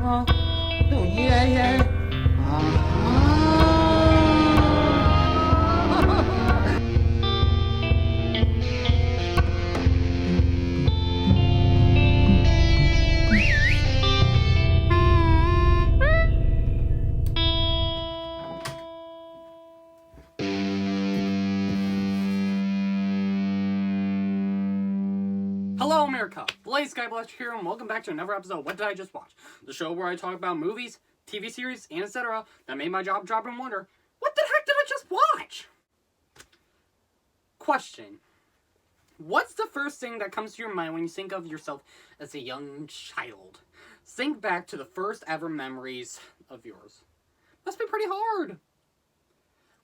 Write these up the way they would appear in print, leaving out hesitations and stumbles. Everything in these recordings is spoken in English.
Oh, yeah, yeah. Hello, America! Blaze Skyblaster here, and welcome back to another episode of What Did I Just Watch? The show where I talk about movies, TV series, and etc. that made my job drop and wonder, what the heck did I just watch? Question. What's the first thing that comes to your mind when you think of yourself as a young child? Think back to the first ever memories of yours. Must be pretty hard.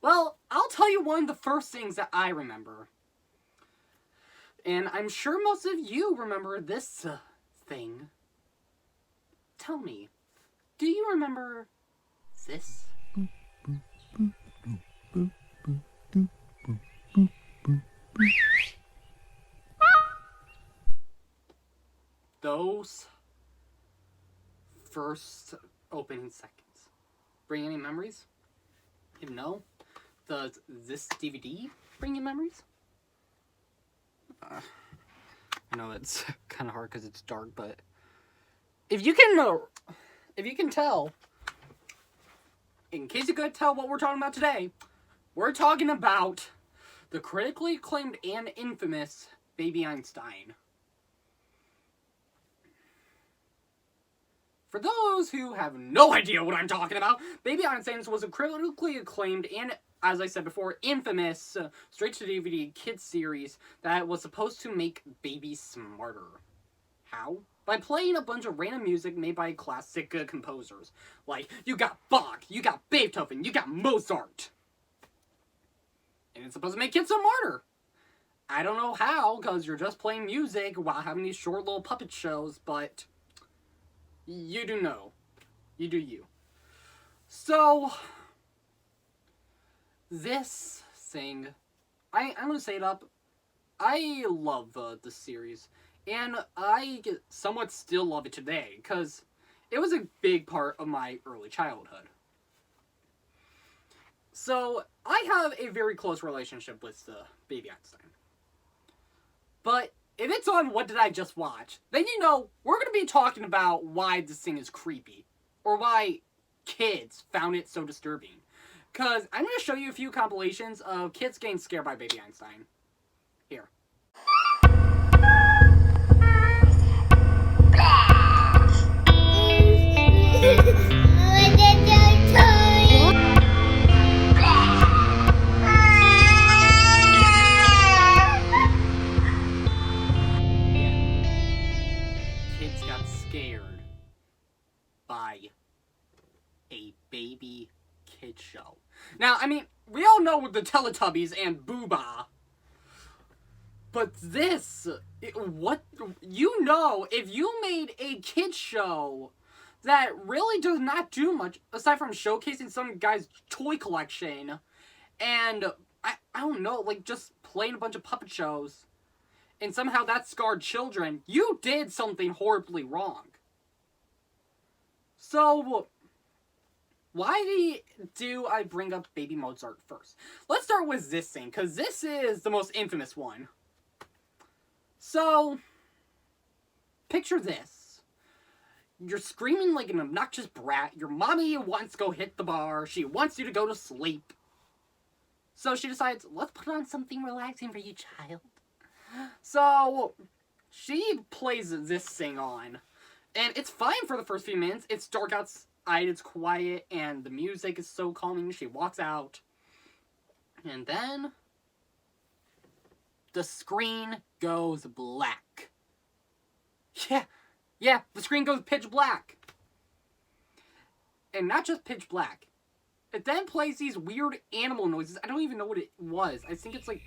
Well, I'll tell you one of the first things that I remember. And I'm sure most of you remember this thing. Tell me, do you remember this? Those first opening seconds. Bring any memories? If no, does this DVD bring you memories? I know it's kind of hard because it's dark, but if you can tell, in case you couldn't tell what we're talking about today, we're talking about the critically acclaimed and infamous Baby Einstein. For those who have no idea what I'm talking about, Baby Einstein was a critically acclaimed and, as I said before, infamous straight-to-DVD kids series that was supposed to make babies smarter. How? By playing a bunch of random music made by classic composers. Like, you got Bach, you got Beethoven, you got Mozart. And it's supposed to make kids smarter. I don't know how, because you're just playing music while having these short little puppet shows, but you do know. You do you. So this thing, I'm going to say it up. I love the series, and I somewhat still love it today, because it was a big part of my early childhood. So, I have a very close relationship with Baby Einstein. But if it's on What Did I Just Watch, then you know we're going to be talking about why this thing is creepy, or why kids found it so disturbing. Because I'm going to show you a few compilations of kids getting scared by Baby Einstein. Here. Kids got scared by a baby kid show. Now, I mean, we all know the Teletubbies and Booba. But this, what, you know, if you made a kid show that really does not do much, aside from showcasing some guy's toy collection, and, I don't know, like, just playing a bunch of puppet shows, and somehow that scarred children, you did something horribly wrong. So, why do I bring up Baby Mozart first? Let's start with this thing, because this is the most infamous one. So, picture this. You're screaming like an obnoxious brat. Your mommy wants to go hit the bar. She wants you to go to sleep. So she decides, let's put on something relaxing for you, child. So, she plays this thing on. And it's fine for the first few minutes. It's dark outside, it's quiet, and the music is so calming. She walks out. And then the screen goes black. Yeah, the screen goes pitch black. And not just pitch black. It then plays these weird animal noises. I don't even know what it was. I think it's like,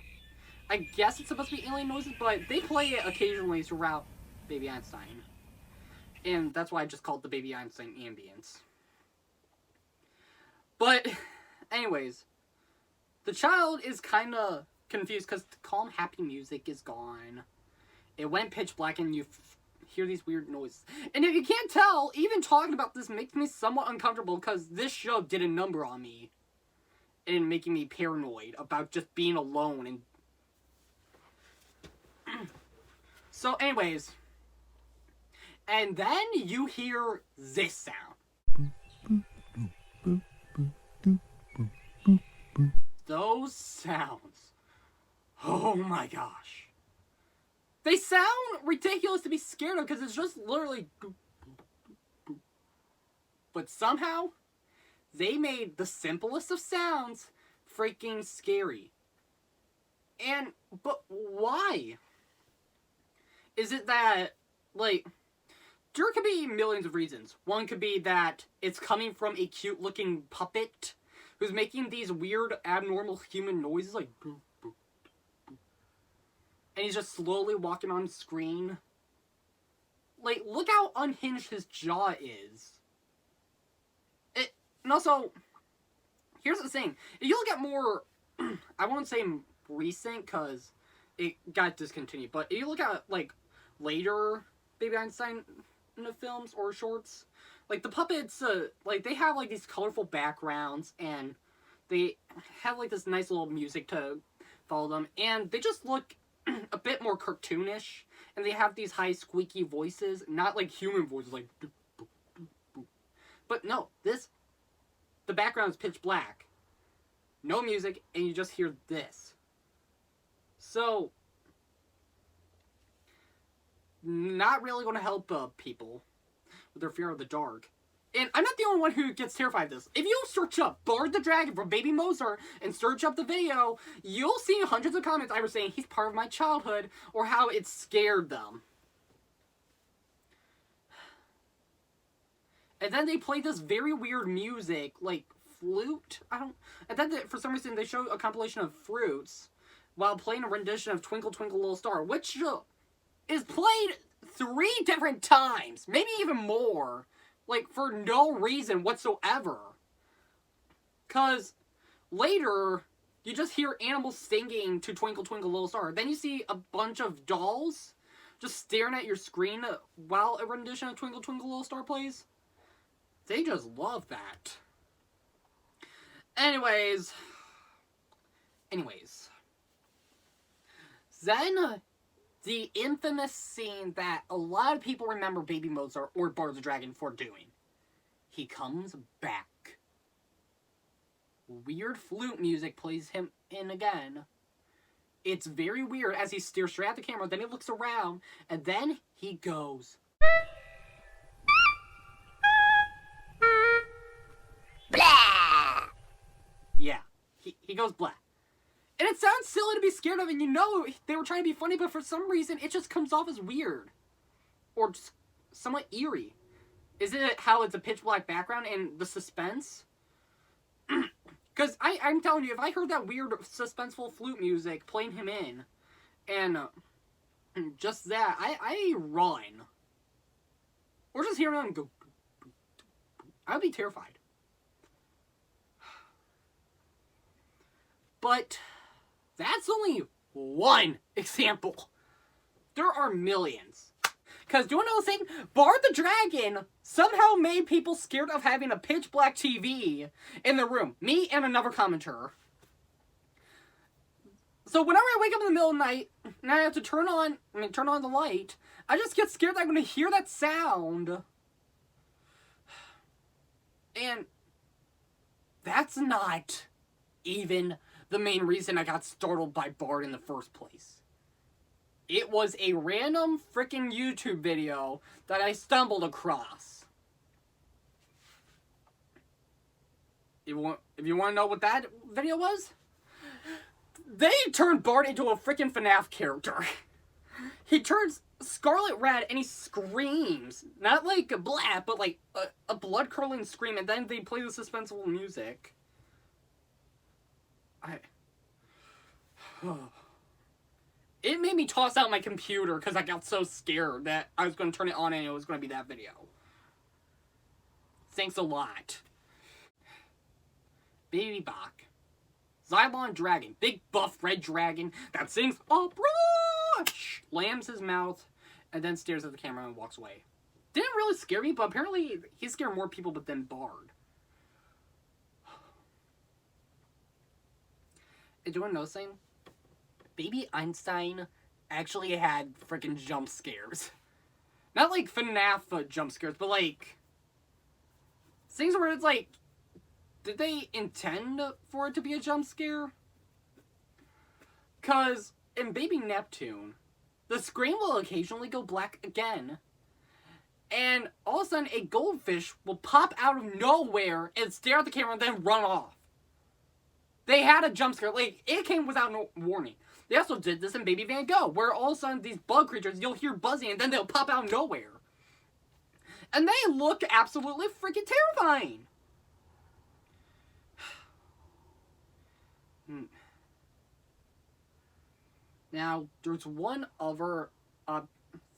I guess it's supposed to be alien noises, but they play it occasionally throughout Baby Einstein. And that's why I just called it the Baby Einstein ambience. But, anyways, the child is kind of confused because the calm, happy music is gone. It went pitch black and you hear these weird noises. And if you can't tell, even talking about this makes me somewhat uncomfortable because this show did a number on me. And making me paranoid about just being alone. And so anyways. And then you hear this sound. Those sounds. Oh my gosh. They sound ridiculous to be scared of because it's just literally... But somehow, they made the simplest of sounds freaking scary. But why? Is it that, like, there could be millions of reasons. One could be that it's coming from a cute-looking puppet who's making these weird, abnormal human noises, like, boop, boop, boop. And he's just slowly walking on screen. Like, look how unhinged his jaw is. And also, here's the thing. If you look at more, I won't say recent, because it got discontinued, but if you look at, like, later Baby Einstein films or shorts, like, the puppets, like, they have, like, these colorful backgrounds, and they have, like, this nice little music to follow them, and they just look a bit more cartoonish, and they have these high squeaky voices, not, like, human voices, like, doop, boop, doop, boop. But no, the background is pitch black, no music, and you just hear this. So, not really going to help people with their fear of the dark. And I'm not the only one who gets terrified of this. If you search up Bard the Dragon from Baby Mozart and search up the video, you'll see hundreds of comments either saying he's part of my childhood or how it scared them. And then they play this very weird music, like flute. And then for some reason they show a compilation of fruits while playing a rendition of Twinkle Twinkle Little Star, which is played 3 different times, maybe even more, like, for no reason whatsoever. Because later, you just hear animals singing to Twinkle Twinkle Little Star. Then you see a bunch of dolls just staring at your screen while a rendition of Twinkle Twinkle Little Star plays. They just love that. Anyways. Then, the infamous scene that a lot of people remember Baby Mozart or Bard the Dragon for doing. He comes back. Weird flute music plays him in again. It's very weird as he stares straight at the camera, then he looks around, and then he goes. Blah! Yeah, he goes blah. And it sounds silly to be scared of, and you know they were trying to be funny, but for some reason, it just comes off as weird. Or just somewhat eerie. Is it how it's a pitch black background and the suspense? Because I'm telling you, if I heard that weird, suspenseful flute music playing him in, and just that, I run. Or just hear him go, I would be terrified. But that's only one example. There are millions. Because do you know the thing? Bard the Dragon somehow made people scared of having a pitch black TV in their room. Me and another commenter. So whenever I wake up in the middle of the night and I have to turn on the light, I just get scared that I'm going to hear that sound. And that's not even the main reason I got startled by Bard in the first place. It was a random freaking YouTube video that I stumbled across. If you want to know what that video was, they turned Bard into a freaking FNAF character. He turns scarlet red and he screams. Not like a blah, but like a blood-curdling scream, and then they play the suspenseful music. It made me toss out my computer because I got so scared that I was going to turn it on and it was going to be that video. Thanks a lot. Baby Bach. Zylon Dragon. Big buff red dragon that sings opera. Slams his mouth and then stares at the camera and walks away. Didn't really scare me, but apparently he scared more people than Bard. And do you want to know something? Baby Einstein actually had freaking jump scares. Not like FNAF jump scares, but like things where it's like, did they intend for it to be a jump scare? Cause in Baby Neptune, the screen will occasionally go black again. And all of a sudden, a goldfish will pop out of nowhere and stare at the camera and then run off. They had a jump scare. Like, it came without no warning. They also did this in Baby Van Gogh, where all of a sudden these bug creatures, you'll hear buzzing and then they'll pop out of nowhere. And they look absolutely freaking terrifying. Now, there's one other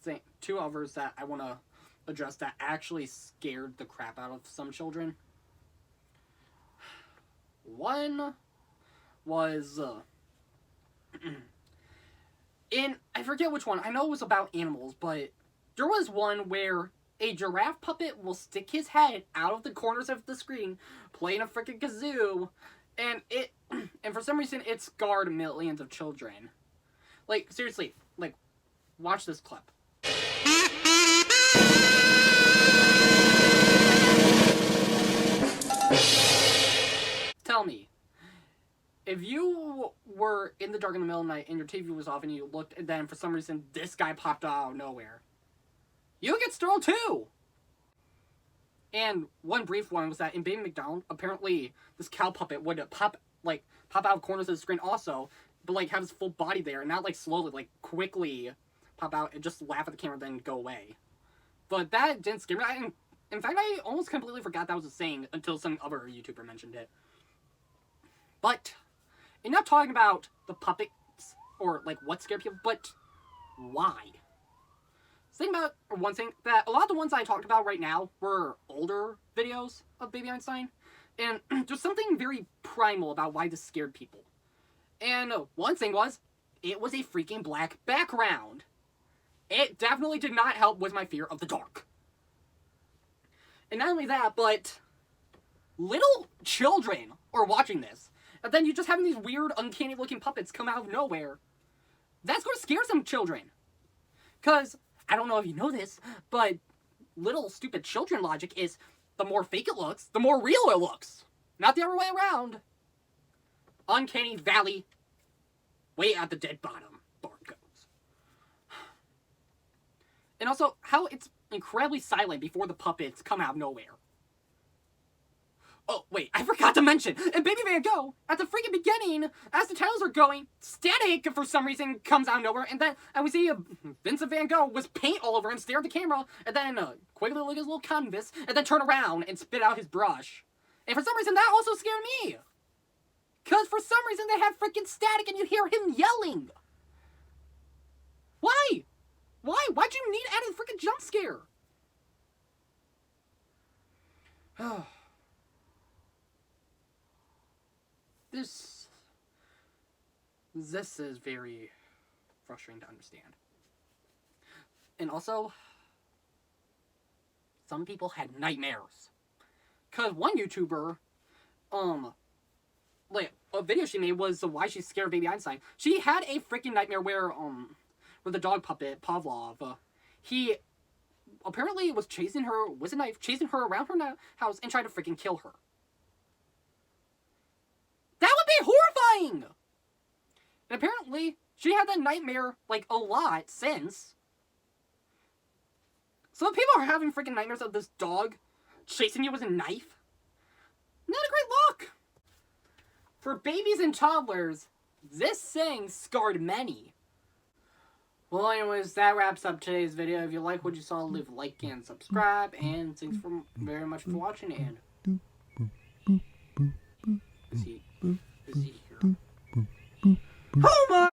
thing, two others that I want to address that actually scared the crap out of some children. One was I forget which one. I know it was about animals, but there was one where a giraffe puppet will stick his head out of the corners of the screen, playing a freaking kazoo, and for some reason it scarred millions of children. Like, seriously, like, watch this clip. Tell me, if you were in the dark in the middle of the night and your TV was off and you looked and then for some reason this guy popped out of nowhere, you would get startled too! And one brief one was that in Baby McDonald, apparently this cow puppet would pop out of corners of the screen also, but like have his full body there and not like slowly, like quickly pop out and just laugh at the camera and then go away. But that didn't scare me. In fact, I almost completely forgot that was a saying until some other YouTuber mentioned it. But, I'm not talking about the puppets or like what scared people, but why? One thing that a lot of the ones I talked about right now were older videos of Baby Einstein, and there's something very primal about why this scared people. And one thing was, it was a freaking black background. It definitely did not help with my fear of the dark. And not only that, but little children are watching this. And then you just having these weird, uncanny looking puppets come out of nowhere. That's going to scare some children. Because, I don't know if you know this, but little stupid children logic is the more fake it looks, the more real it looks. Not the other way around. Uncanny Valley, way at the dead bottom, Bard goes. And also, how it's incredibly silent before the puppets come out of nowhere. Oh, wait, I forgot to mention, in Baby Van Gogh, at the freaking beginning, as the titles are going, static, for some reason, comes out of nowhere, and then we see Vincent Van Gogh with paint all over and stare at the camera, and then quickly look at his little canvas, and then turn around and spit out his brush. And for some reason, that also scared me. Because for some reason, they have freaking static, and you hear him yelling. Why? Why? Why'd you need added freaking jump scare? This is very frustrating to understand. And also, some people had nightmares. Cause one YouTuber, like a video she made was why she's scared of Baby Einstein. She had a freaking nightmare where the dog puppet Pavlov, he apparently was chasing her with a knife, chasing her around her house and trying to freaking kill her. That would be horrifying! And apparently, she had that nightmare, like, a lot since. So if people are having freaking nightmares of this dog chasing you with a knife, not a great look! For babies and toddlers, this thing scarred many. Well, anyways, that wraps up today's video. If you like what you saw, leave a like and subscribe. And thanks very much for watching. And is he here? Oh my!